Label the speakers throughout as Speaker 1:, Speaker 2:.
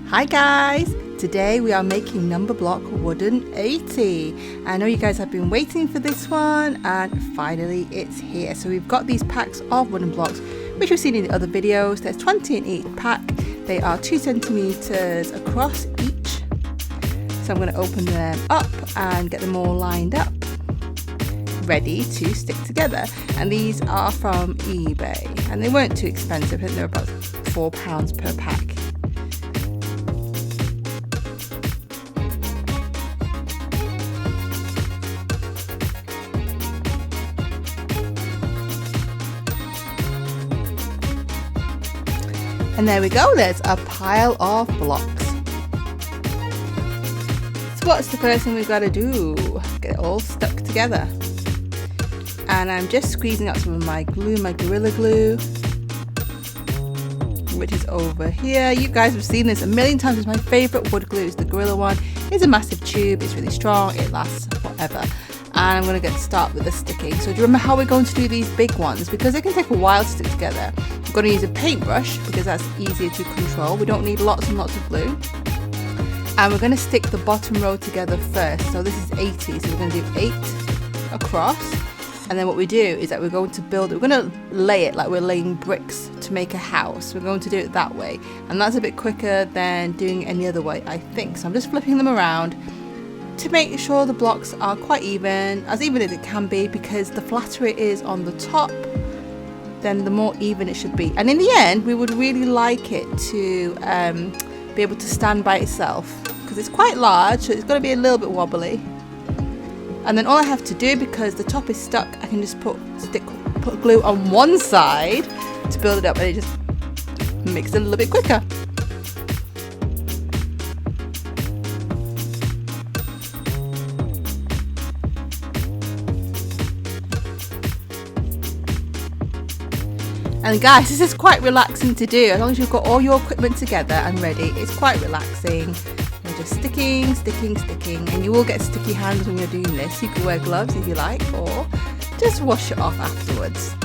Speaker 1: Hi guys! Today we are making Numberblock Wooden 80. I know you guys have been waiting for this one and finally it's here. So we've got these packs of wooden blocks which we've seen in the other videos. There's 20 in each pack. They are 2 centimeters across each. So I'm going to open them up and get them all lined up, ready to stick together. And these are from eBay and they weren't too expensive. I think they're about £4 per pack. And there we go, there's a pile of blocks. So what's the first thing we've got to do? Get it all stuck together. And I'm just squeezing out some of my glue, my Gorilla Glue, which is over here. You guys have seen this a million times. It's my favourite wood glue. It's the Gorilla one. It's a massive tube, it's really strong, it lasts forever. And I'm going to get started with the sticking. So do you remember how we're going to do these big ones? Because they can take a while to stick together. I'm going to use a paintbrush because that's easier to control. We don't need lots and lots of glue. And we're going to stick the bottom row together first. So this is 80, so we're going to do 8 across. And then what we do is that we're going to build it. We're going to lay it like we're laying bricks to make a house. We're going to do it that way. And that's a bit quicker than doing it any other way, I think. So I'm just flipping them around to make sure the blocks are quite even as it can be, because the flatter it is on the top, then the more even it should be. And in the end, we would really like it to be able to stand by itself, because it's quite large, so it's going to be a little bit wobbly. And then all I have to do, because the top is stuck, I can just put glue on one side to build it up, and it just makes it a little bit quicker. And guys, this is quite relaxing to do. As long as you've got all your equipment together and ready, it's quite relaxing. You're just sticking, and you will get sticky hands when you're doing this. You can wear gloves if you like, or just wash it off afterwards.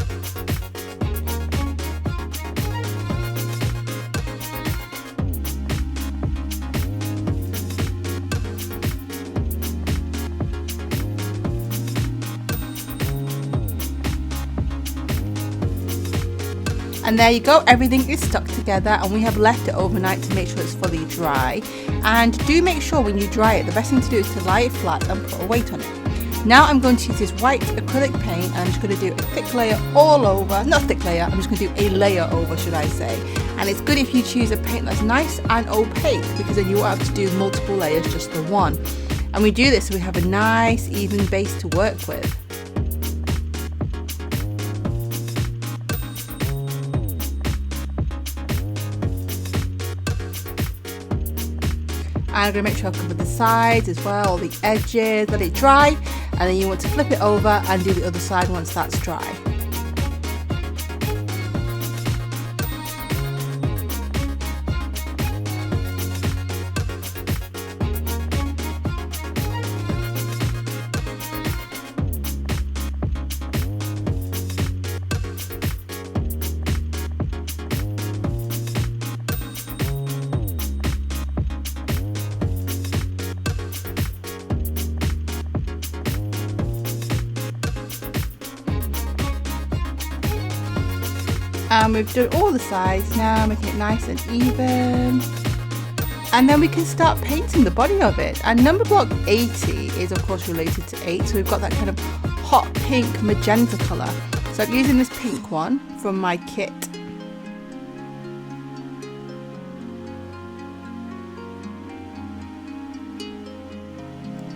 Speaker 1: And there you go, everything is stuck together, and we have left it overnight to make sure it's fully dry. And do make sure when you dry it, the best thing to do is to lie it flat and put a weight on it. Now I'm going to use this white acrylic paint, and I'm just going to do a thick layer all over, not a thick layer, I'm just going to do a layer over, should I say. And it's good if you choose a paint that's nice and opaque, because then you won't have to do multiple layers, just the one. And we do this so we have a nice even base to work with. And I'm going to make sure I cover the sides as well, all the edges, let it dry, and then you want to flip it over and do the other side once that's dry. And we've done all the sides now, making it nice and even. And then we can start painting the body of it. And Numberblock 80 is of course related to 8, so we've got that kind of hot pink magenta colour. So I'm using this pink one from my kit.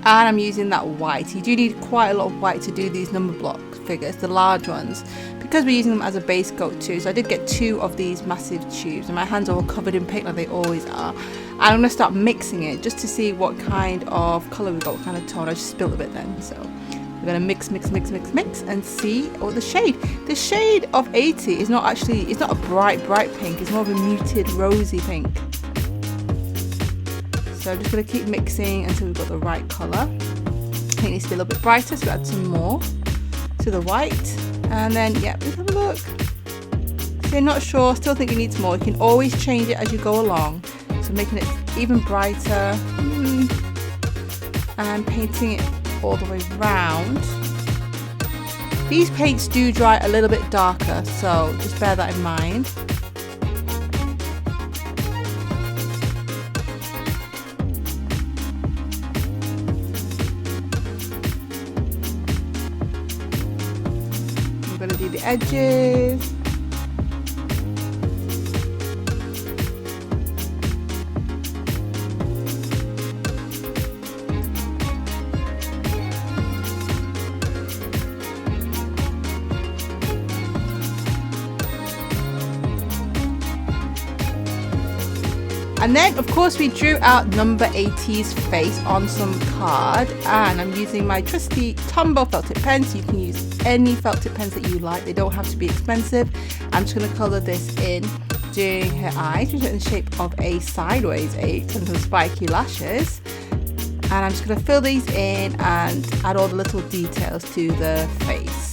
Speaker 1: And I'm using that white. You do need quite a lot of white to do these Numberblock figures, the large ones, because we're using them as a base coat too. So I did get 2 of these massive tubes, and my hands are all covered in paint like they always are. And I'm going to start mixing it just to see what kind of colour we've got, what kind of tone. I just spilled a bit then, so we're going to mix and see the shade. The shade of 80 is not actually, it's not a bright pink, it's more of a muted rosy pink. So I'm just going to keep mixing until we've got the right colour. I think it needs to be a little bit brighter, so we'll add some more to the white. And then, yeah, let's have a look. So you're not sure, still think it needs more, you can always change it as you go along. So making it even brighter and painting it all the way round. These paints do dry a little bit darker, so just bear that in mind. I'm going to do the edges. And then of course we drew out number 80's face on some card, and I'm using my trusty Tombow felt tip pen, so you can use any felt tip pens that you like, they don't have to be expensive. I'm just going to colour this in, doing her eyes, which are in the shape of a sideways 8 and some spiky lashes. And I'm just going to fill these in and add all the little details to the face.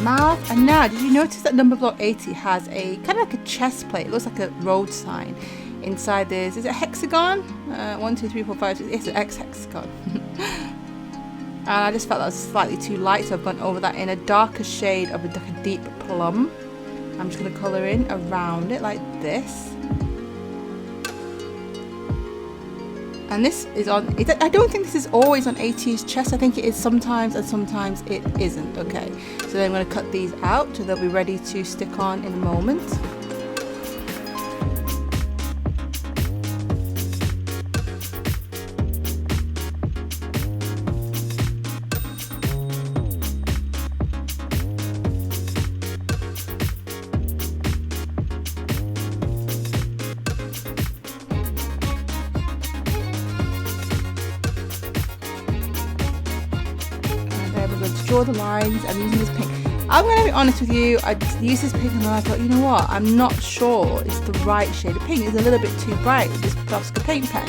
Speaker 1: Mouth. And now, did you notice that Numberblock 80 has a kind of like a chest plate? It looks like a road sign. Inside this, is it a hexagon? 1, 2, 3, 4, 5, 6. It's an X hexagon. And I just felt that was slightly too light, so I've gone over that in a darker shade of like a deep plum. I'm just going to colour in around it like this. And this is on, I don't think this is always on 80's chest. I think it is sometimes, and sometimes it isn't. Okay, so then I'm going to cut these out so they'll be ready to stick on in a moment. Draw the lines. I'm using this pink. I'm going to be honest with you, I used this pink and then I thought, you know what, I'm not sure it's the right shade of pink. It's a little bit too bright with this Posca paint pen.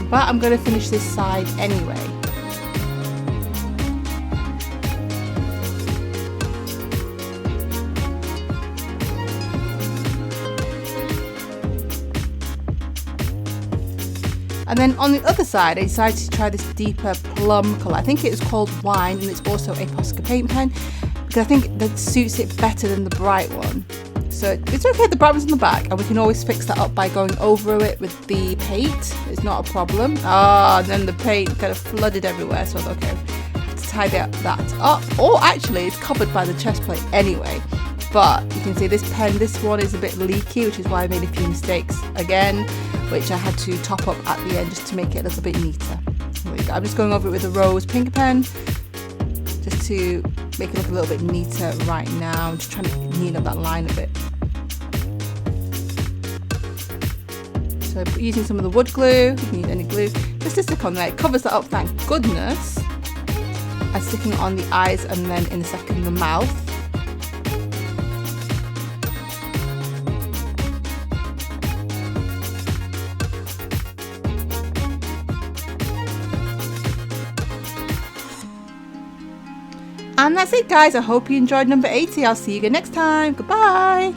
Speaker 1: But I'm going to finish this side anyway. And then on the other side, I decided to try this deeper plum colour. I think it is called Wine, and it's also a Posca paint pen, because I think that suits it better than the bright one. So it's okay, the bright one's on the back, and we can always fix that up by going over it with the paint. It's not a problem. And then the paint kind of flooded everywhere, so I thought, okay, I have to tie that up. Or actually, it's covered by the chest plate anyway. But you can see this pen, this one is a bit leaky, which is why I made a few mistakes again, which I had to top up at the end just to make it a little bit neater. I'm just going over it with a rose pink pen, just to make it look a little bit neater right now. I'm just trying to neaten up that line a bit. So using some of the wood glue, you can use any glue, just to stick on there. It covers that up, thank goodness. And sticking on the eyes, and then in a second the mouth. And that's it, guys. I hope you enjoyed number 80. I'll see you again next time. Goodbye.